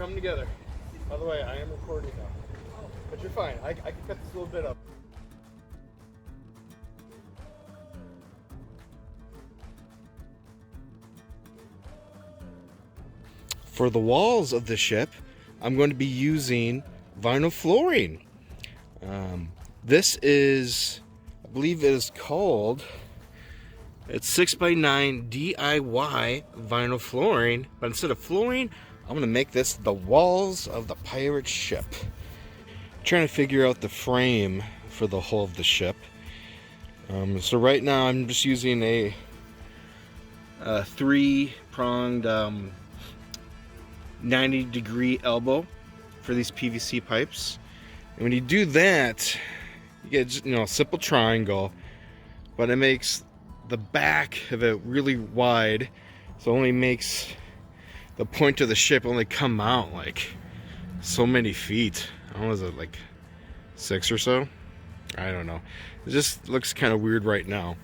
coming together. By the way, I am recording now. But you're fine. I can cut this a little bit up. For the walls of the ship, I'm going to be using vinyl flooring. This is, I believe it is called, it's 6x9 DIY vinyl flooring. But instead of flooring, I'm going to make this the walls of the pirate ship. I'm trying to figure out the frame for the hull of the ship. So right now I'm just using a three-pronged 90-degree elbow for these PVC pipes. And when you do that, you get a simple triangle, but it makes the back of it really wide, so it only makes the point of the ship only come out like so many feet. I don't know, is it like 6 or so? I don't know. It just looks kind of weird right now.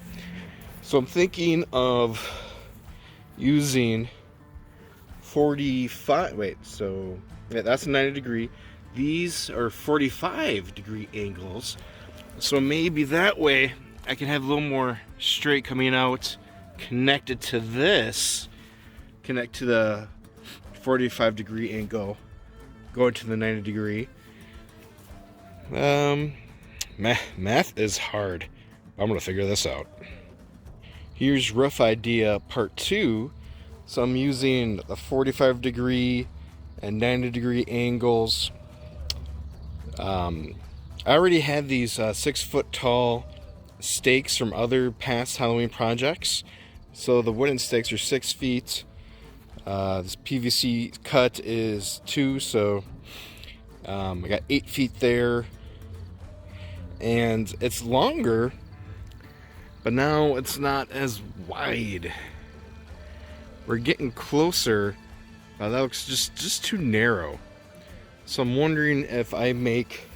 So I'm thinking of using 45, that's a 90 degree. These are 45 degree angles. So maybe that way I can have a little more straight coming out, connected to this, connect to the 45 degree angle, going to the 90 degree. Math is hard. I'm gonna figure this out. Here's rough idea part 2. So I'm using the 45 degree and 90 degree angles. I already had these 6 foot tall stakes from other past Halloween projects. So the wooden stakes are 6 feet. This PVC cut is 2, so I got 8 feet there. And it's longer, but now it's not as wide. We're getting closer, but that looks just too narrow. So I'm wondering if I make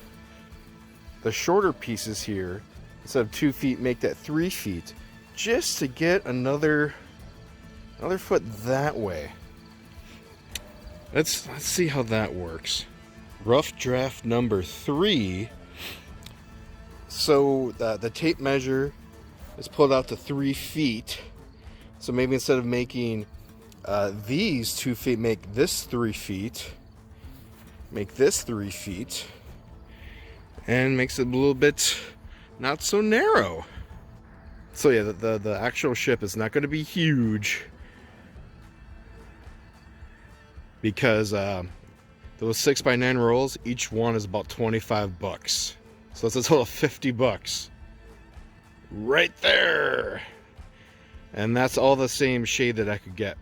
the shorter pieces here, instead of 2 feet, make that 3 feet, just to get another foot that way. Let's see how that works. Rough draft number 3. So the tape measure is pulled out to 3 feet. So maybe instead of making these 2 feet, make this 3 feet. Make this 3 feet. And makes it a little bit not so narrow. So yeah, the actual ship is not going to be huge, because those 6x9 rolls, each one is about $25. So that's a total of $50 right there. And that's all the same shade that I could get.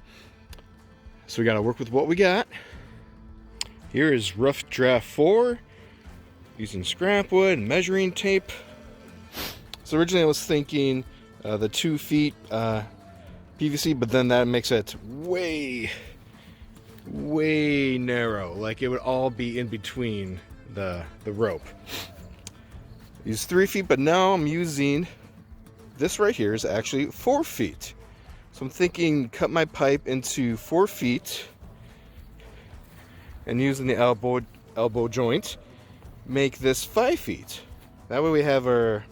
So we got to work with what we got. Here is rough draft 4, using scrap wood and measuring tape. So originally I was thinking the 2 feet PVC, but then that makes it way narrow. Like it would all be in between the rope. Use 3 feet, but now I'm using this right here is actually 4 feet. So I'm thinking cut my pipe into 4 feet and using the elbow joint, make this 5 feet. That way we have our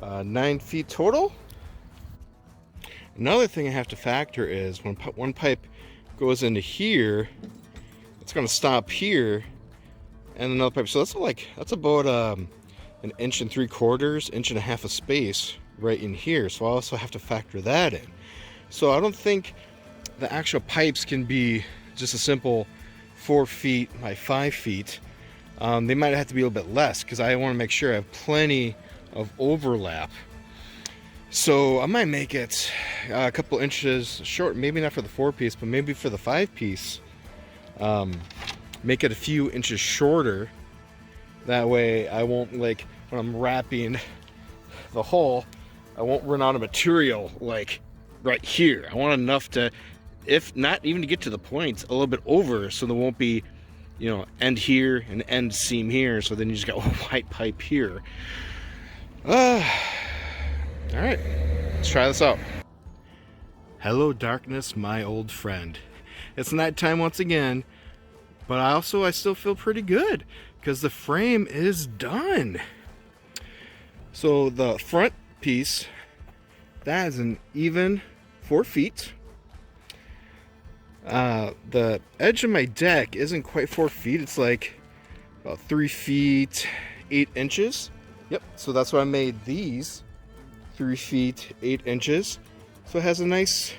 9 feet total. Another thing I have to factor is when one pipe goes into here, it's going to stop here, and another pipe. So that's about 1 3/4 inch, 1.5 inches of space right in here. So I also have to factor that in. So I don't think the actual pipes can be just a simple 4 feet by 5 feet. They might have to be a little bit less, because I want to make sure I have plenty of overlap. So I might make it a couple inches short, maybe not for the 4-piece, but maybe for the 5-piece. Make it a few inches shorter. That way I won't, like, when I'm wrapping the hull, I won't run out of material like right here. I want enough to, if not even to get to the points, a little bit over, so there won't be, end here and end seam here. So then you just got a white pipe here. All right, let's try this out. Hello darkness, my old friend. It's nighttime once again, But I still feel pretty good because the frame is done. So the front piece, that is an even 4 feet. The edge of my deck isn't quite 4 feet. It's like about 3 feet 8 inches. Yep, so that's why I made these 3 feet 8 inches. So it has a nice,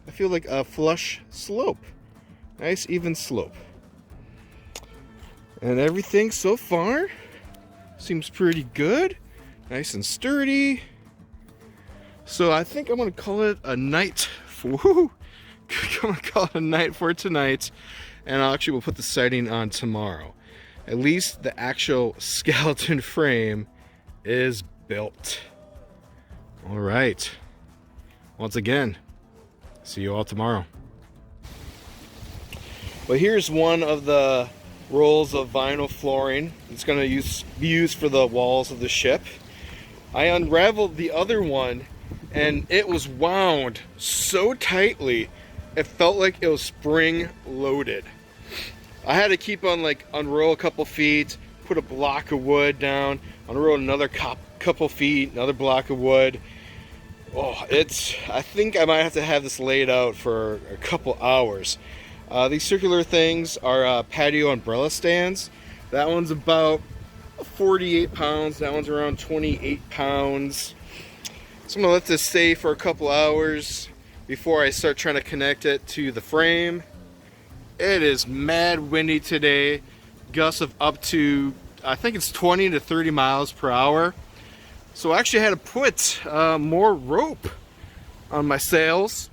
I feel like a flush slope. Nice even slope. And everything so far seems pretty good. Nice and sturdy. So I think I'm gonna call it a night for tonight. And I'll actually will put the siding on tomorrow. At least the actual skeleton frame is built. All right. Once again, see you all tomorrow. But here's one of the rolls of vinyl flooring. It's going to be used for the walls of the ship. I unraveled the other one and it was wound so tightly it felt like it was spring loaded. I had to keep on unroll a couple feet, put a block of wood down, unroll another couple feet, another block of wood. Oh, I think I might have to have this laid out for a couple hours. These circular things are patio umbrella stands. That one's about 48 pounds. That one's around 28 pounds. So I'm gonna let this stay for a couple hours before I start trying to connect it to the frame. It is mad windy today. Gusts of up to, I think it's 20 to 30 miles per hour. So I actually had to put more rope on my sails.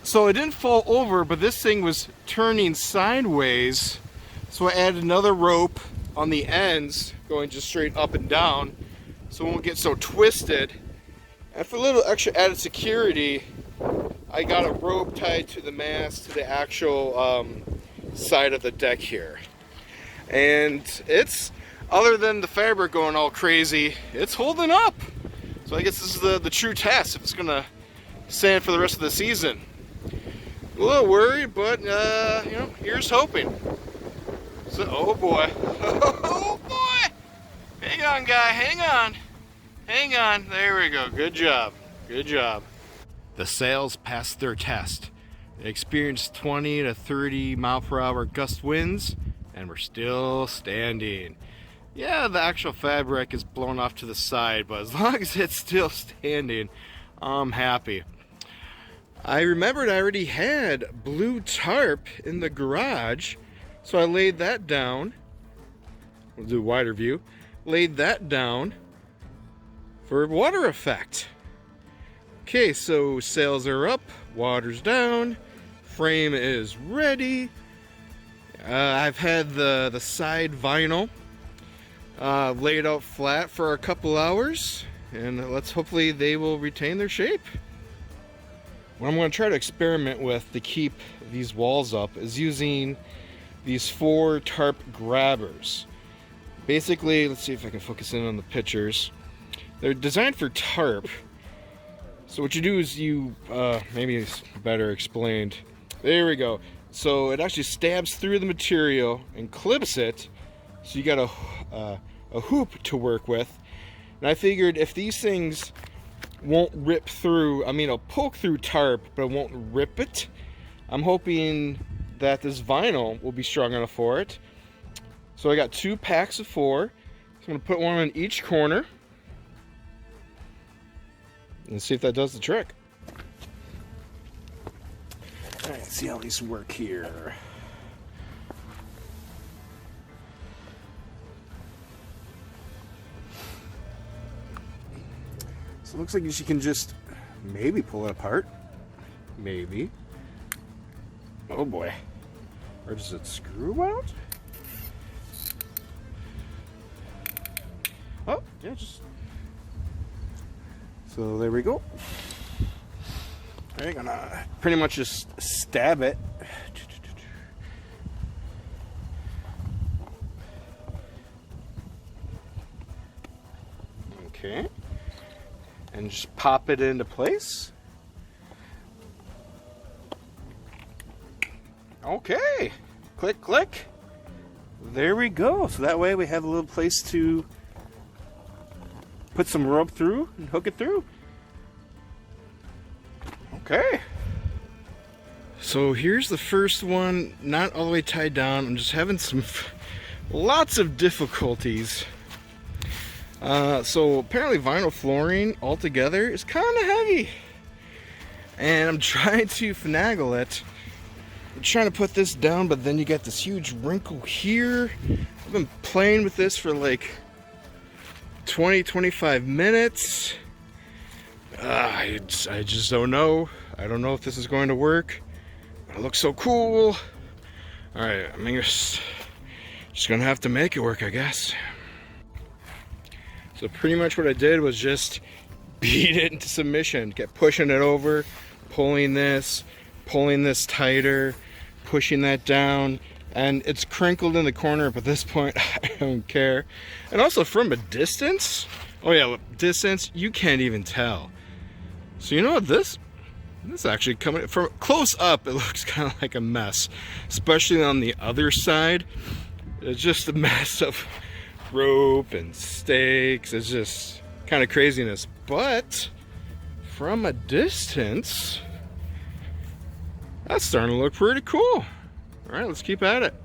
So it didn't fall over, but this thing was turning sideways. So I added another rope on the ends, going just straight up and down, so it won't get so twisted. And for a little extra added security, I got a rope tied to the mast to the actual side of the deck here. And it's, other than the fabric going all crazy, it's holding up. So I guess this is the true test if it's gonna stand for the rest of the season. A little worried, but you know, here's hoping. So, oh boy, oh boy! Hang on, guy, hang on, hang on. There we go. Good job, good job. The sails passed their test. They experienced 20 to 30 mile per hour gust winds, and we're still standing. Yeah, the actual fabric is blown off to the side, but as long as it's still standing, I'm happy. I remembered I already had blue tarp in the garage, so I laid that down. We'll do a wider view. Laid that down for water effect. Okay, so sails are up, water's down, frame is ready. I've had the side vinyl laid out flat for a couple hours, and let's hopefully they will retain their shape. What I'm going to try to experiment with to keep these walls up is using these 4 Tarp Grabbers. Basically, let's see if I can focus in on the pictures. They're designed for tarp. So what you do is you, maybe it's better explained. There we go. So it actually stabs through the material and clips it. So you got a hoop to work with. And I figured if these things won't rip through, I mean, it'll poke through tarp, but it won't rip it. I'm hoping that this vinyl will be strong enough for it. So I got 2 packs of 4. So I'm going to put one on each corner and see if that does the trick. All right, see how these work here. So it looks like you can just maybe pull it apart. Maybe. Oh boy. Or does it screw out? Oh, yeah, just. So there we go. I'm gonna pretty much just stab it. Okay. And just pop it into place. Okay. click, click. There we go. So that way we have a little place to put some rope through and hook it through. Okay. So here's the first one, not all the way tied down. I'm just having lots of difficulties. So apparently vinyl flooring altogether is kind of heavy. And I'm trying to finagle it. I'm trying to put this down, but then you got this huge wrinkle here. I've been playing with this for like 20-25 minutes. I just don't know. I don't know if this is going to work. But it looks so cool. Alright, I'm just gonna have to make it work, I guess. So pretty much what I did was just beat it into submission. Kept pushing it over, pulling this tighter, pushing that down, and it's crinkled in the corner, but at this point I don't care. And also from a distance, oh yeah, distance, you can't even tell. So you know what, this actually coming from close up, it looks kind of like a mess, especially on the other side. It's just a mess of rope and stakes. It's just kind of craziness, but from a distance, that's starting to look pretty cool. All right, let's keep at it.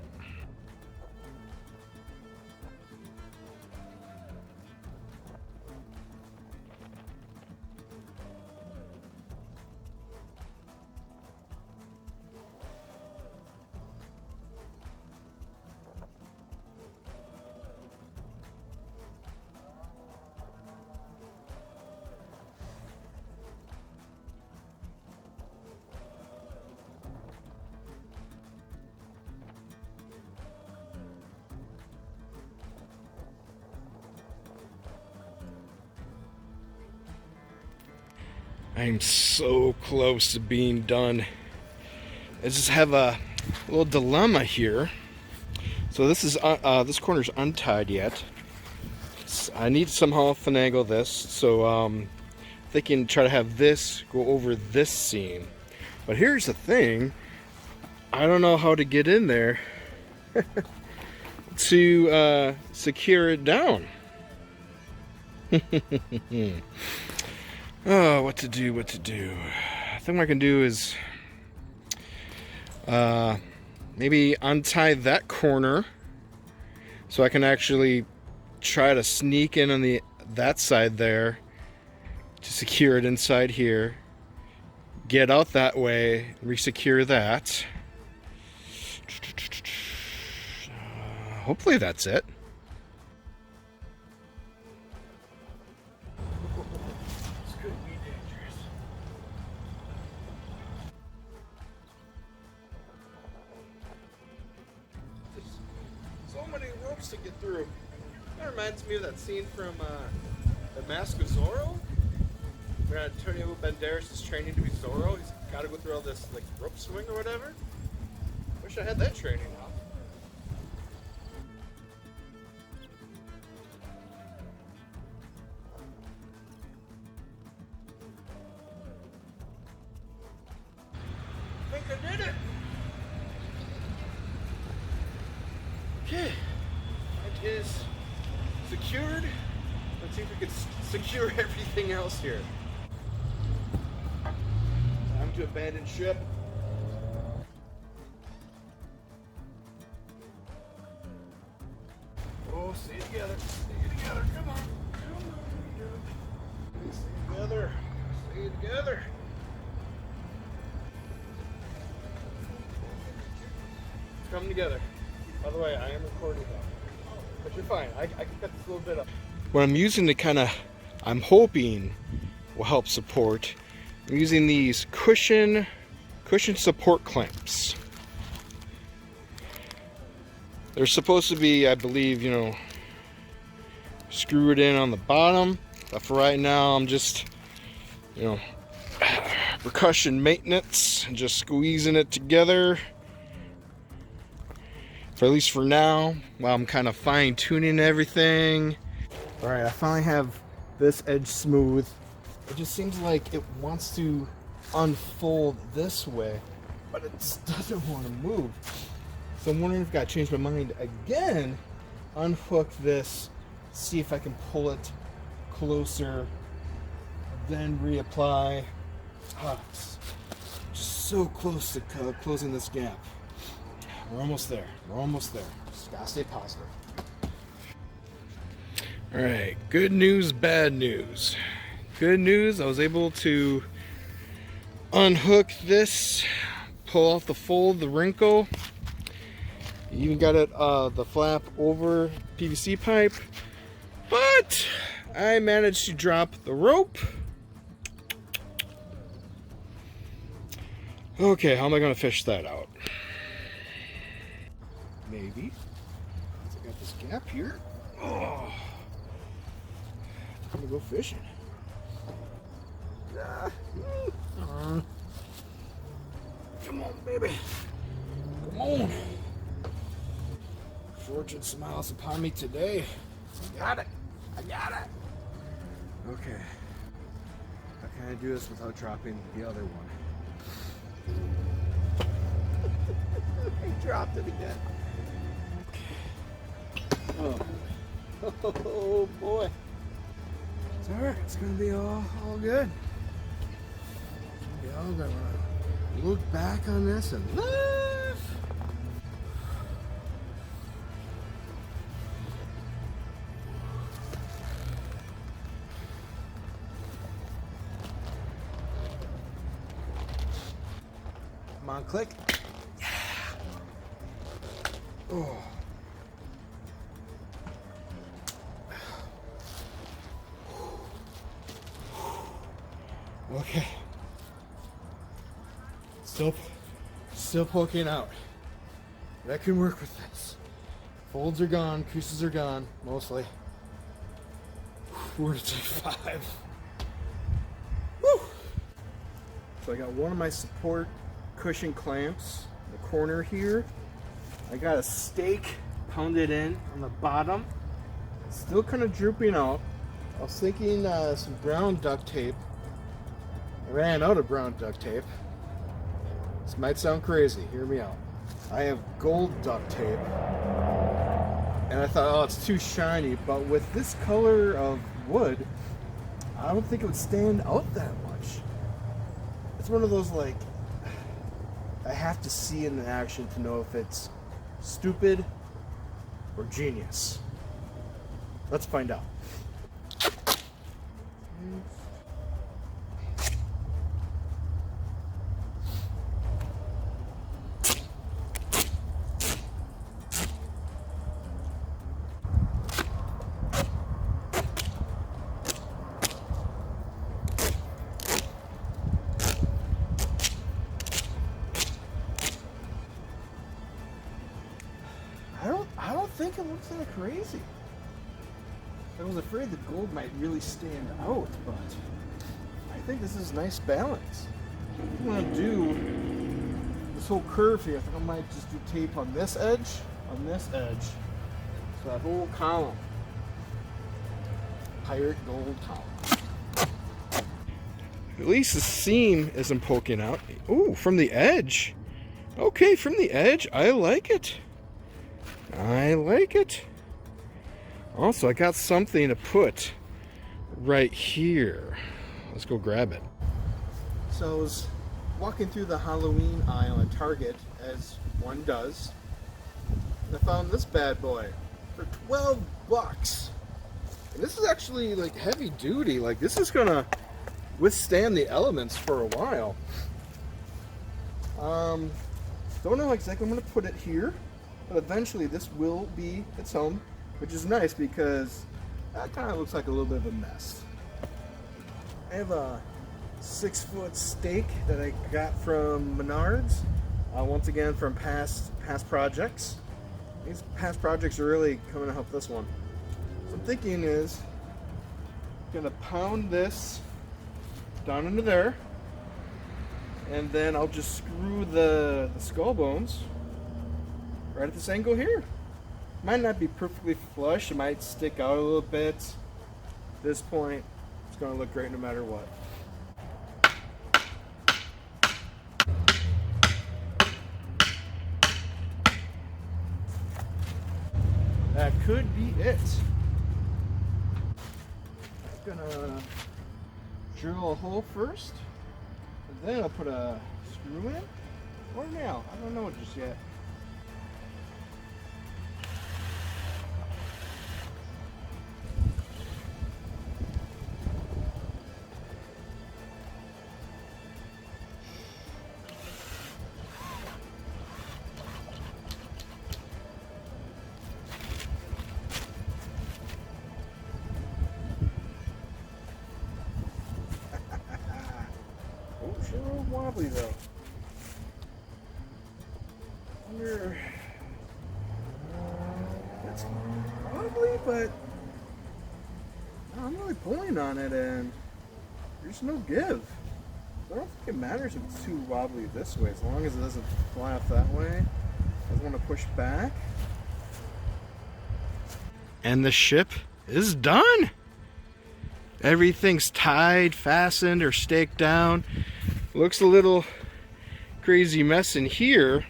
I'm so close to being done. I just have a little dilemma here. So this corner's untied yet. I need to somehow finagle this. So thinking try to have this go over this seam. But here's the thing. I don't know how to get in there to secure it down. Oh, what to do. I think what I can do is maybe untie that corner so I can actually try to sneak in on that side there to secure it inside here, get out that way, resecure that. Hopefully that's it. To get through. That reminds me of that scene from The Mask of Zorro, where Antonio Banderas is training to be Zorro. He's got to go through all this like rope swing or whatever. Wish I had that training now. I think I did it. Okay. Is secured. Let's see if we can secure everything else here. Time to abandon ship. Oh, stay together. Stay together. Come on. Stay together. Stay together. It's coming together. By the way, I am recording though. But you're fine. I can cut this a little bit up. What I'm using to I'm hoping will help support, I'm using these cushion support clamps. They're supposed to be, I believe, screwed in on the bottom. But for right now, I'm just, percussion maintenance and just squeezing it together. For at least for now, while I'm kind of fine-tuning everything. Alright, I finally have this edge smooth. It just seems like it wants to unfold this way, but it just doesn't want to move. So I'm wondering if I got to change my mind again, unhook this, see if I can pull it closer, then reapply. It's just so close to closing this gap. We're almost there. We're almost there. Just gotta stay positive. All right, good news, bad news. Good news, I was able to unhook this, pull off the fold, the wrinkle. Even got it the flap over PVC pipe, but I managed to drop the rope. Okay, how am I gonna fish that out? Maybe. I got this gap here. Oh, I'm gonna go fishing. Come on, baby. Come on. Fortune smiles upon me today. I got it. I got it. Okay. How can I do this without dropping the other one? I dropped it again. Oh boy. It's alright. It's gonna be all good. It's gonna be all good. When I look back on this and laugh. Come on, click. Yeah. Oh. Okay. Still poking out. But I can work with this. Folds are gone, creases are gone, mostly. We're to take 5. Woo! So I got one of my support cushion clamps in the corner here. I got a stake pounded in on the bottom. Still kind of drooping out. I was thinking some brown duct tape. I ran out of brown duct tape. This might sound crazy, hear me out. I have gold duct tape. And I thought, oh, it's too shiny, but with this color of wood, I don't think it would stand out that much. It's one of those, like, I have to see it in action to know if it's stupid or genius. Let's find out. I don't think it looks that crazy. I was afraid the gold might really stand out, but I think this is nice balance. If you want to do this whole curve here, I think I might just do tape on this edge, so that whole column. Pirate gold column. At least the seam isn't poking out. Ooh, from the edge. Okay, from the edge, I like it. I like it. Also, I got something to put right here. Let's go grab it. So I was walking through the Halloween aisle at Target, as one does, and I found this bad boy for 12 bucks. And this is actually like heavy duty. Like, this is gonna withstand the elements for a while. Don't know exactly. I'm gonna put it here. But eventually this will be its home, which is nice because that kind of looks like a little bit of a mess. I have a 6-foot stake that I got from Menards, once again from past projects. These past projects are really coming to help this one. So I'm thinking is, I'm gonna pound this down into there, and then I'll just screw the skull bones right at this angle here. Might not be perfectly flush, it might stick out a little bit. At this point, it's gonna look great no matter what. That could be it. I'm gonna drill a hole first, and then I'll put a screw in, or nail. I don't know just yet. Sure wobbly though. Wonder it's wobbly, but I'm really pulling on it and there's no give. I don't think it matters if it's too wobbly this way, as long as it doesn't fly off that way. I just want to push back. And the ship is done. Everything's tied, fastened, or staked down. Looks a little crazy mess in here.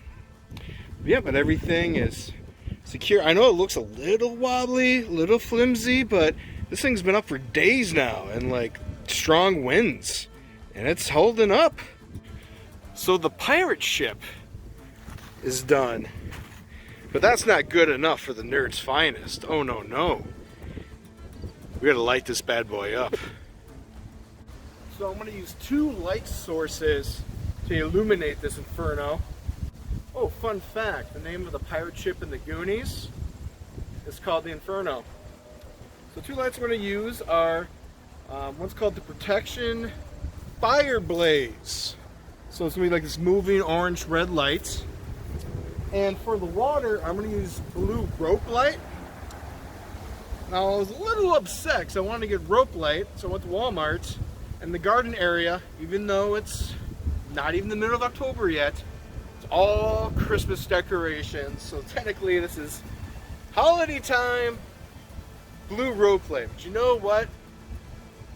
Yeah, but everything is secure. I know it looks a little wobbly, a little flimsy, but this thing's been up for days now and like strong winds. And it's holding up. So the pirate ship is done. But that's not good enough for the Nerd's Finest. Oh no, no. We gotta light this bad boy up. So I'm gonna use 2 light sources to illuminate this inferno. Oh, fun fact, the name of the pirate ship in the Goonies is called the Inferno. So 2 lights we're gonna use are, one's called the Protection Fire Blaze. So it's gonna be like this moving orange-red light. And for the water, I'm gonna use blue rope light. Now I was a little upset because I wanted to get rope light, so I went to Walmart. And the garden area, even though it's not even the middle of October yet, it's all Christmas decorations. So technically this is holiday time blue rope light. But you know what?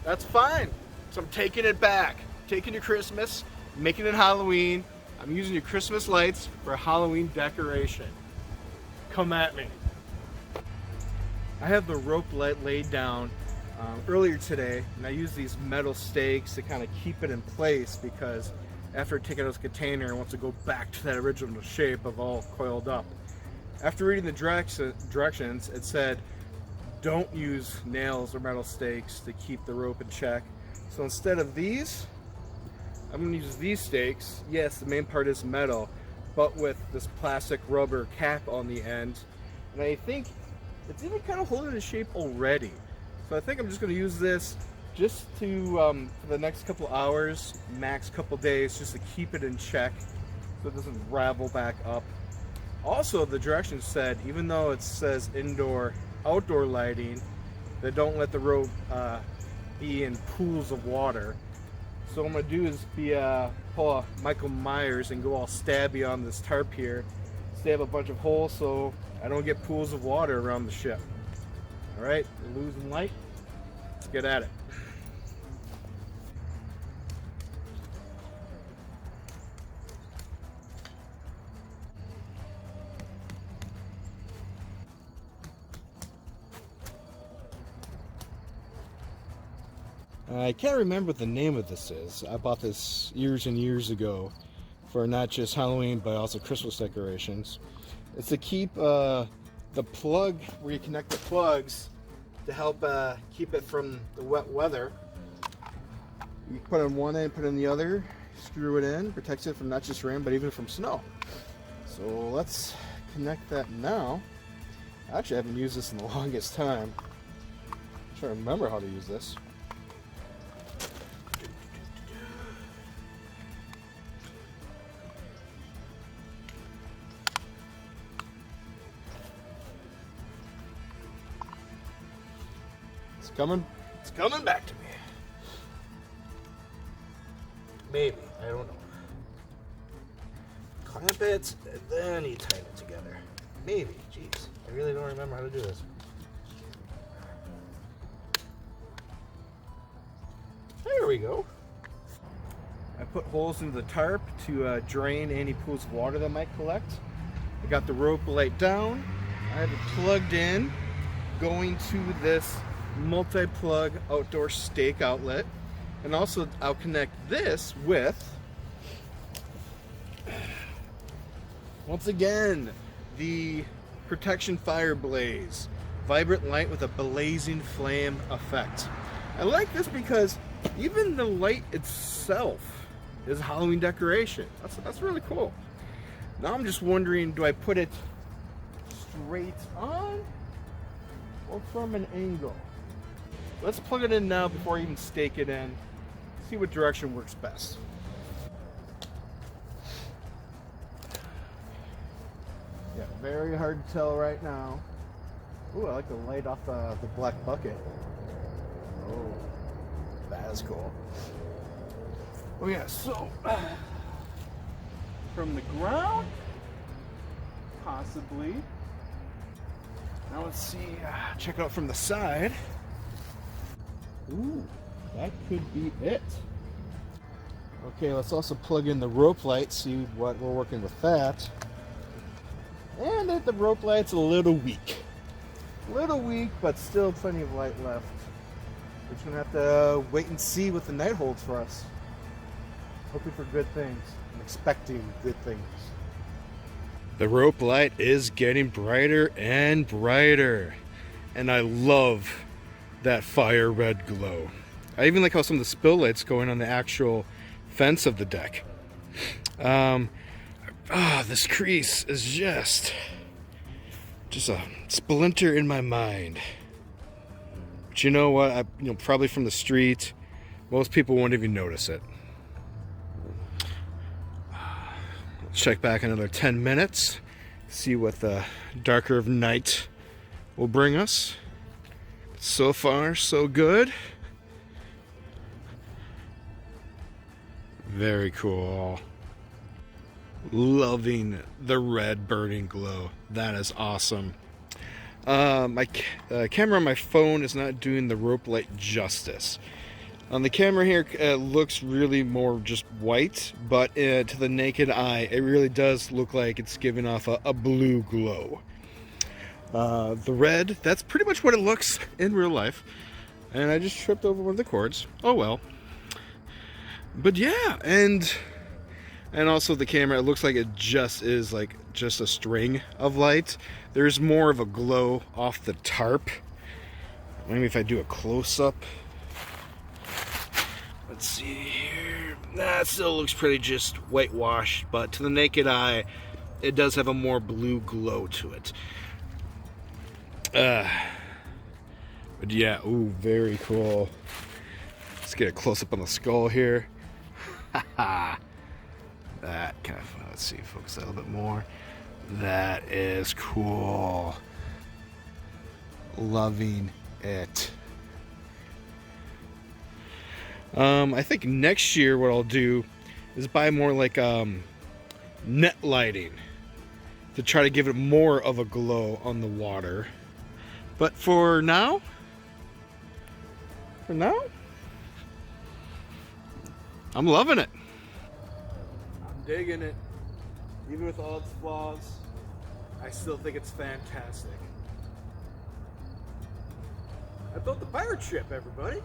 That's fine. So I'm taking it back. Taking your Christmas, making it Halloween. I'm using your Christmas lights for a Halloween decoration. Come at me. I have the rope light laid down earlier today, and I use these metal stakes to kind of keep it in place because after taking out this container, it wants to go back to that original shape of all coiled up. After reading the directions, it said don't use nails or metal stakes to keep the rope in check. So instead of these, I'm going to use these stakes. Yes, the main part is metal, but with this plastic rubber cap on the end. And I think it's even kind of holding the shape already. So I think I'm just going to use this just to, for the next couple hours, max couple days, just to keep it in check so it doesn't ravel back up. Also, the directions said, even though it says indoor, outdoor lighting, that don't let the rope be in pools of water. So what I'm going to do is pull a Michael Myers and go all stabby on this tarp here. Stab a bunch of holes so I don't get pools of water around the ship. Alright, we're losing light. Let's get at it. I can't remember what the name of this is. I bought this years and years ago for not just Halloween but also Christmas decorations. It's to keep the plug where you connect the plugs to help keep it from the wet weather. You put it on one end, put it in the other, screw it in, protects it from not just rain but even from snow. So let's connect that now. Actually, I haven't used this in the longest time. I'm trying to remember how to use this. It's coming back to me. Maybe, I don't know. Clamp it, and then you tighten it together. Maybe, jeez. I really don't remember how to do this. There we go. I put holes into the tarp to drain any pools of water that might collect. I got the rope light down. I have it plugged in, going to this multi-plug outdoor stake outlet, and also I'll connect this with, once again, the Protection Fire Blaze. Vibrant light with a blazing flame effect. I like this because even the light itself is a Halloween decoration. That's really cool. Now I'm just wondering, do I put it straight on or from an angle? Let's plug it in now before I even stake it in. See what direction works best. Yeah, very hard to tell right now. Ooh, I like the light off the black bucket. Oh, that is cool. Oh yeah, so from the ground, possibly. Now let's see, check out from the side. Ooh, that could be it. Okay, let's also plug in the rope light, see what we're working with that. And the rope light's a little weak. But still plenty of light left. We're just gonna have to wait and see what the night holds for us. Hoping for good things. I'm expecting good things. The rope light is getting brighter and brighter. And I love that fire red glow. I even like how some of the spill lights going on the actual fence of the deck. This crease is just a splinter in my mind. But you know what? Probably from the street, most people won't even notice it. Check back another 10 minutes, see what the darker of night will bring us. So far, so good. Very cool. Loving the red burning glow. That is awesome. My camera on my phone is not doing the rope light justice. On the camera here, it looks really more just white, but to the naked eye, it really does look like it's giving off a blue glow. The red, that's pretty much what it looks in real life. And I just tripped over one of the cords. Oh well. But yeah, and also the camera, it looks like it just is like just a string of light. There's more of a glow off the tarp. Maybe if I do a close-up. Let's see here. That still looks pretty just whitewashed, but to the naked eye, it does have a more blue glow to it. But yeah, ooh, very cool. Let's get a close-up on the skull here. Haha. That kind of, let's see, focus that a little bit more. That is cool. Loving it. I think next year what I'll do is buy more like net lighting to try to give it more of a glow on the water. But for now, I'm loving it. I'm digging it. Even with all its flaws, I still think it's fantastic. I built the pirate ship, everybody.